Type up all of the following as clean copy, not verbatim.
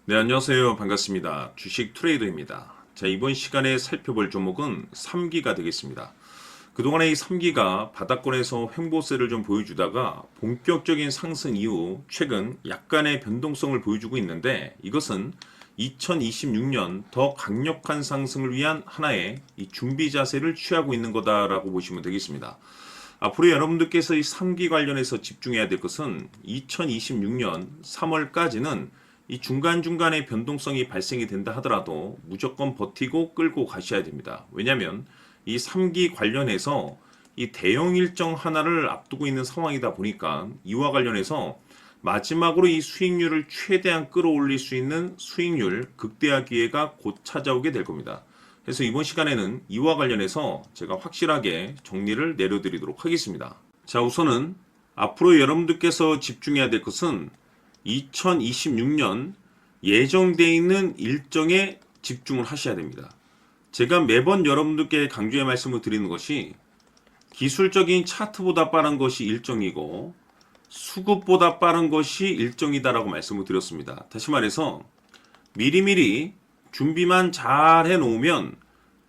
네, 안녕하세요. 반갑습니다. 주식 트레이더입니다. 자, 이번 시간에 살펴볼 종목은 3기가 되겠습니다. 그동안에 이 3기가 바닥권에서 횡보세를 좀 보여주다가 본격적인 상승 이후 최근 약간의 변동성을 보여주고 있는데, 이것은 2026년 더 강력한 상승을 위한 하나의 이 준비 자세를 취하고 있는 거다라고 보시면 되겠습니다. 앞으로 여러분들께서 이 3기 관련해서 집중해야 될 것은 2026년 3월까지는 이 중간중간에 변동성이 발생이 된다 하더라도 무조건 버티고 끌고 가셔야 됩니다. 왜냐하면 이 3기 관련해서 이 대형 일정 하나를 앞두고 있는 상황이다 보니까 이와 관련해서 마지막으로 이 수익률을 최대한 끌어올릴 수 있는 수익률 극대화 기회가 곧 찾아오게 될 겁니다. 그래서 이번 시간에는 이와 관련해서 제가 확실하게 정리를 내려드리도록 하겠습니다. 자, 우선은 앞으로 여러분들께서 집중해야 될 것은 2026년 예정되어 있는 일정에 집중을 하셔야 됩니다. 제가 매번 여러분들께 강조의 말씀을 드리는 것이 기술적인 차트보다 빠른 것이 일정이고 수급보다 빠른 것이 일정이다라고 말씀을 드렸습니다. 다시 말해서 미리미리 준비만 잘 해놓으면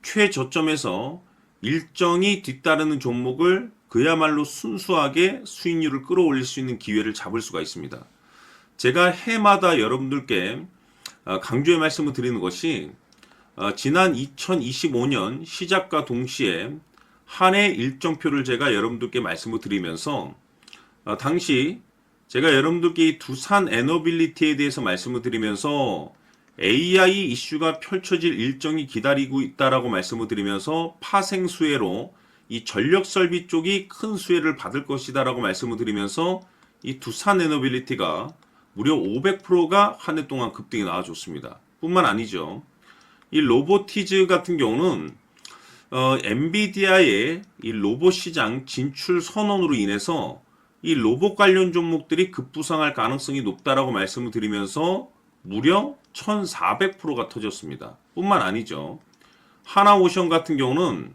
최저점에서 일정이 뒤따르는 종목을 그야말로 순수하게 수익률을 끌어올릴 수 있는 기회를 잡을 수가 있습니다. 제가 해마다 여러분들께 강조의 말씀을 드리는 것이 지난 2025년 시작과 동시에 한 해 일정표를 제가 여러분들께 말씀을 드리면서 당시 제가 여러분들께 이 두산 에너빌리티에 대해서 말씀을 드리면서 AI 이슈가 펼쳐질 일정이 기다리고 있다라고 말씀을 드리면서 파생 수혜로 이 전력 설비 쪽이 큰 수혜를 받을 것이다라고 말씀을 드리면서 이 두산 에너빌리티가 무려 500%가 한 해 동안 급등이 나와줬습니다. 뿐만 아니죠. 이 로보티즈 같은 경우는 엔비디아의 이 로봇 시장 진출 선언으로 인해서 이 로봇 관련 종목들이 급부상할 가능성이 높다라고 말씀을 드리면서 무려 1400%가 터졌습니다. 뿐만 아니죠. 하나오션 같은 경우는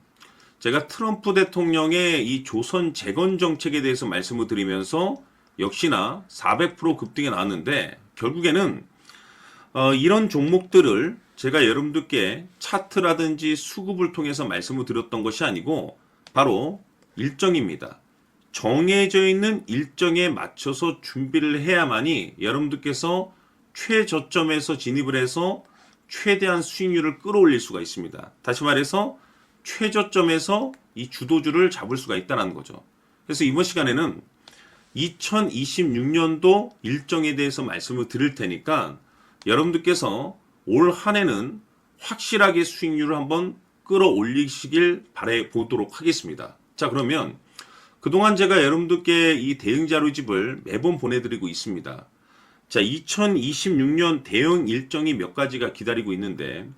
제가 트럼프 대통령의 이 조선 재건 정책에 대해서 말씀을 드리면서 역시나 400% 급등이 나왔는데 결국에는 이런 종목들을 제가 여러분들께 차트라든지 수급을 통해서 말씀을 드렸던 것이 아니고 바로 일정입니다. 정해져 있는 일정에 맞춰서 준비를 해야만이 여러분들께서 최저점에서 진입을 해서 최대한 수익률을 끌어올릴 수가 있습니다. 다시 말해서 최저점에서 이 주도주를 잡을 수가 있다는 거죠. 그래서 이번 시간에는 2026년도 일정에 대해서 말씀을 드릴 테니까 여러분들께서 올 한 해는 확실하게 수익률을 한번 끌어올리시길 바라보도록 하겠습니다. 자, 그러면 그동안 제가 여러분들께 이 대응 자료집을 매번 보내드리고 있습니다. 자, 2026년 대응 일정이 몇 가지가 기다리고 있는데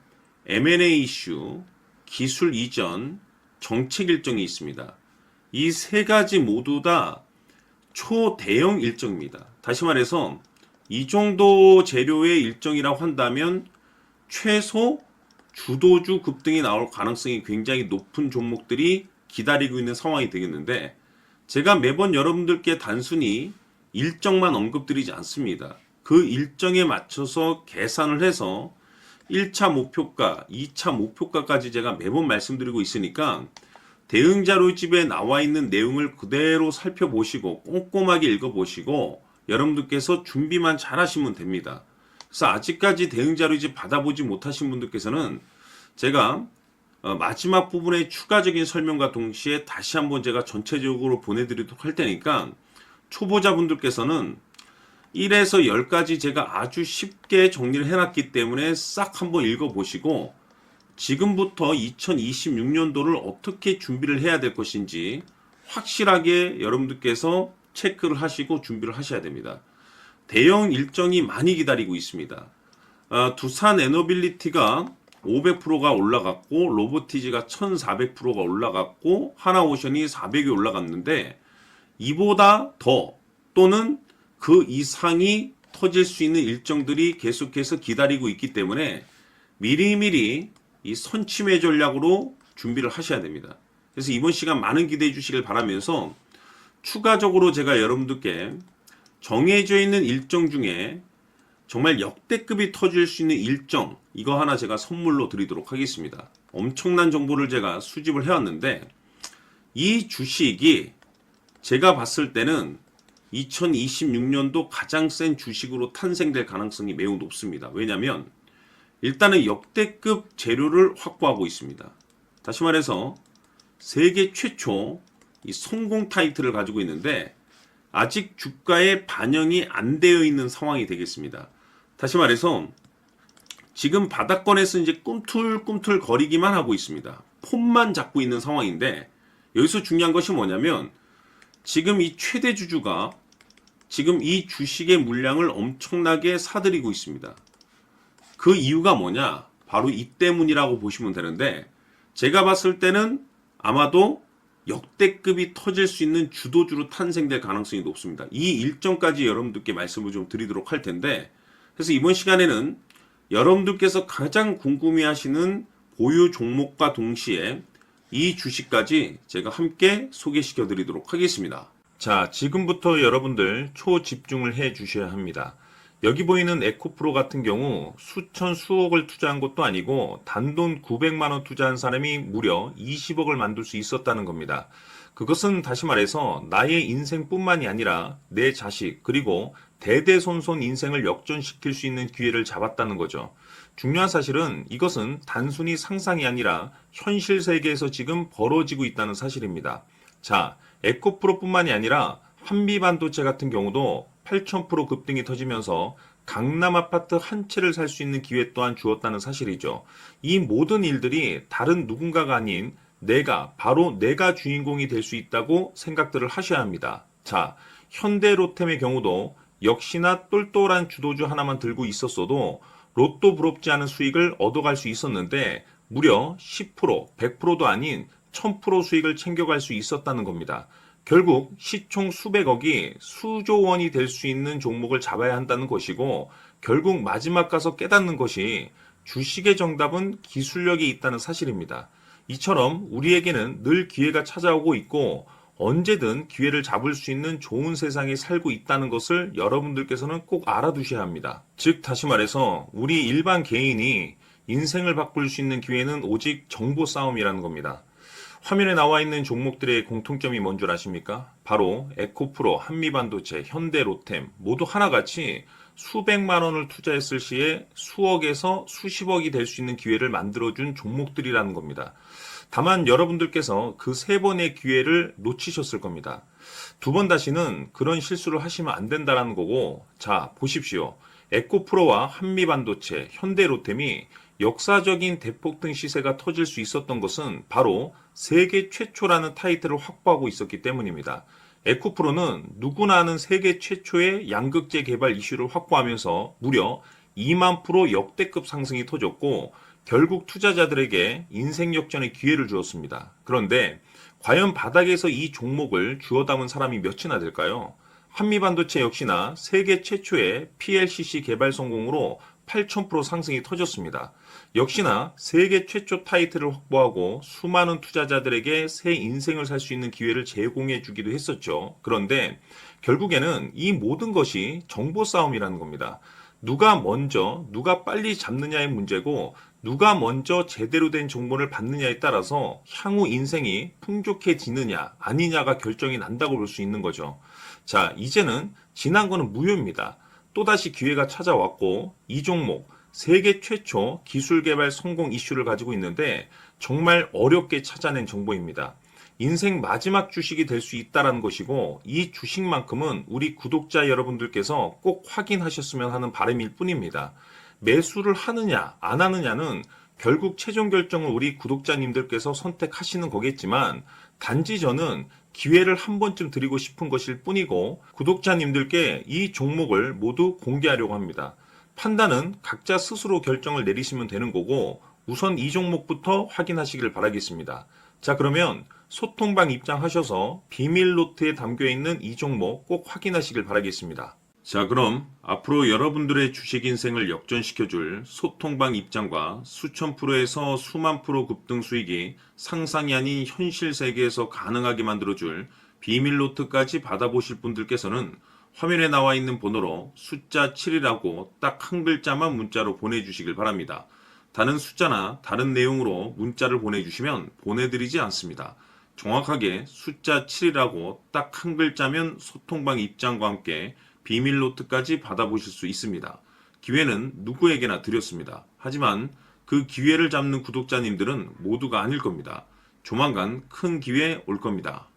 M&A 이슈, 기술 이전, 정책 일정이 있습니다. 이 세 가지 모두 다 초대형 일정입니다. 다시 말해서 이 정도 재료의 일정이라고 한다면 최소 주도주 급등이 나올 가능성이 굉장히 높은 종목들이 기다리고 있는 상황이 되겠는데 제가 매번 여러분들께 단순히 일정만 언급드리지 않습니다. 그 일정에 맞춰서 계산을 해서 1차 목표가, 2차 목표가까지 제가 매번 말씀드리고 있으니까 대응 자료집에 나와 있는 내용을 그대로 살펴보시고 꼼꼼하게 읽어보시고 여러분들께서 준비만 잘 하시면 됩니다. 그래서 아직까지 대응 자료집 받아보지 못하신 분들께서는 제가 마지막 부분에 추가적인 설명과 동시에 다시 한번 제가 전체적으로 보내드리도록 할 테니까 초보자분들께서는 1에서 10까지 제가 아주 쉽게 정리를 해놨기 때문에 싹 한번 읽어보시고 지금부터 2026년도를 어떻게 준비를 해야 될 것인지 확실하게 여러분들께서 체크를 하시고 준비를 하셔야 됩니다. 대형 일정이 많이 기다리고 있습니다. 두산 에너빌리티가 500%가 올라갔고 로보티즈가 1400%가 올라갔고 하나오션이 400이 올라갔는데 이보다 더 또는 그 이상이 터질 수 있는 일정들이 계속해서 기다리고 있기 때문에 미리미리 이 선침해 전략으로 준비를 하셔야 됩니다. 그래서 이번 시간 많은 기대해 주시길 바라면서 추가적으로 제가 여러분들께 정해져 있는 일정 중에 정말 역대급이 터질 수 있는 일정, 이거 하나 제가 선물로 드리도록 하겠습니다. 엄청난 정보를 제가 수집을 해왔는데, 이 주식이 제가 봤을 때는 2026년도 가장 센 주식으로 탄생될 가능성이 매우 높습니다. 왜냐하면 일단은 역대급 재료를 확보하고 있습니다. 다시 말해서 세계 최초 이 성공 타이틀을 가지고 있는데 아직 주가에 반영이 안 되어 있는 상황이 되겠습니다. 다시 말해서 지금 바닥권에서 이제 꿈틀꿈틀 거리기만 하고 있습니다. 폼만 잡고 있는 상황인데, 여기서 중요한 것이 뭐냐면 지금 이 최대 주주가 지금 이 주식의 물량을 엄청나게 사들이고 있습니다. 그 이유가 뭐냐? 바로 이 때문이라고 보시면 되는데, 제가 봤을 때는 아마도 역대급이 터질 수 있는 주도주로 탄생될 가능성이 높습니다. 이 일정까지 여러분들께 말씀을 좀 드리도록 할 텐데, 그래서 이번 시간에는 여러분들께서 가장 궁금해하시는 보유 종목과 동시에 이 주식까지 제가 함께 소개시켜 드리도록 하겠습니다. 자, 지금부터 여러분들 초집중을 해 주셔야 합니다. 여기 보이는 에코프로 같은 경우 수천 수억을 투자한 것도 아니고 단돈 900만 원 투자한 사람이 무려 20억을 만들 수 있었다는 겁니다. 그것은 다시 말해서 나의 인생뿐만이 아니라 내 자식 그리고 대대손손 인생을 역전시킬 수 있는 기회를 잡았다는 거죠. 중요한 사실은 이것은 단순히 상상이 아니라 현실 세계에서 지금 벌어지고 있다는 사실입니다. 자, 에코프로뿐만이 아니라 한미반도체 같은 경우도 8,000% 급등이 터지면서 강남 아파트 한 채를 살 수 있는 기회 또한 주었다는 사실이죠. 이 모든 일들이 다른 누군가가 아닌 바로 내가 주인공이 될 수 있다고 생각들을 하셔야 합니다. 자, 현대로템의 경우도 역시나 똘똘한 주도주 하나만 들고 있었어도 로또 부럽지 않은 수익을 얻어갈 수 있었는데 무려 10%, 100%도 아닌 1000% 수익을 챙겨갈 수 있었다는 겁니다. 결국 시총 수백억이 수조 원이 될 수 있는 종목을 잡아야 한다는 것이고, 결국 마지막 가서 깨닫는 것이 주식의 정답은 기술력이 있다는 사실입니다. 이처럼 우리에게는 늘 기회가 찾아오고 있고 언제든 기회를 잡을 수 있는 좋은 세상에 살고 있다는 것을 여러분들께서는 꼭 알아두셔야 합니다. 즉 다시 말해서 우리 일반 개인이 인생을 바꿀 수 있는 기회는 오직 정보 싸움이라는 겁니다. 화면에 나와 있는 종목들의 공통점이 뭔 줄 아십니까? 바로 에코프로, 한미반도체, 현대로템 모두 하나같이 수백만 원을 투자했을 시에 수억에서 수십억이 될 수 있는 기회를 만들어준 종목들이라는 겁니다. 다만 여러분들께서 그 세 번의 기회를 놓치셨을 겁니다. 두 번 다시는 그런 실수를 하시면 안 된다는 거고, 자 보십시오. 에코프로와 한미반도체, 현대로템이 역사적인 대폭등 시세가 터질 수 있었던 것은 바로 세계 최초라는 타이틀을 확보하고 있었기 때문입니다. 에코프로는 누구나 아는 세계 최초의 양극재 개발 이슈를 확보하면서 무려 2만 프로 역대급 상승이 터졌고 결국 투자자들에게 인생 역전의 기회를 주었습니다. 그런데 과연 바닥에서 이 종목을 주워 담은 사람이 몇이나 될까요? 한미반도체 역시나 세계 최초의 PLCC 개발 성공으로 8,000% 상승이 터졌습니다. 역시나 세계 최초 타이틀을 확보하고 수많은 투자자들에게 새 인생을 살 수 있는 기회를 제공해 주기도 했었죠. 그런데 결국에는 이 모든 것이 정보 싸움이라는 겁니다. 누가 먼저, 누가 빨리 잡느냐의 문제고 누가 먼저 제대로 된 정보를 받느냐에 따라서 향후 인생이 풍족해지느냐 아니냐가 결정이 난다고 볼 수 있는 거죠. 자, 이제는 지난 거는 무효입니다. 또다시 기회가 찾아왔고 이 종목 세계 최초 기술 개발 성공 이슈를 가지고 있는데 정말 어렵게 찾아낸 정보입니다. 인생 마지막 주식이 될 수 있다는 것이고 이 주식만큼은 우리 구독자 여러분들께서 꼭 확인하셨으면 하는 바람일 뿐입니다. 매수를 하느냐 안 하느냐는 결국 최종 결정을 우리 구독자님들께서 선택하시는 거겠지만 단지 저는 기회를 한 번쯤 드리고 싶은 것일 뿐이고 구독자님들께 이 종목을 모두 공개하려고 합니다. 판단은 각자 스스로 결정을 내리시면 되는 거고 우선 이 종목부터 확인하시길 바라겠습니다. 자, 그러면 소통방 입장하셔서 비밀 노트에 담겨있는 이 종목 꼭 확인하시길 바라겠습니다. 자, 그럼 앞으로 여러분들의 주식 인생을 역전시켜줄 소통방 입장과 수천 프로에서 수만 프로 급등 수익이 상상이 아닌 현실 세계에서 가능하게 만들어줄 비밀 노트까지 받아보실 분들께서는 화면에 나와 있는 번호로 숫자 7이라고 딱 한 글자만 문자로 보내주시길 바랍니다. 다른 숫자나 다른 내용으로 문자를 보내주시면 보내드리지 않습니다. 정확하게 숫자 7이라고 딱 한 글자면 소통방 입장과 함께 비밀 노트까지 받아보실 수 있습니다. 기회는 누구에게나 드렸습니다. 하지만 그 기회를 잡는 구독자님들은 모두가 아닐 겁니다. 조만간 큰 기회 올 겁니다.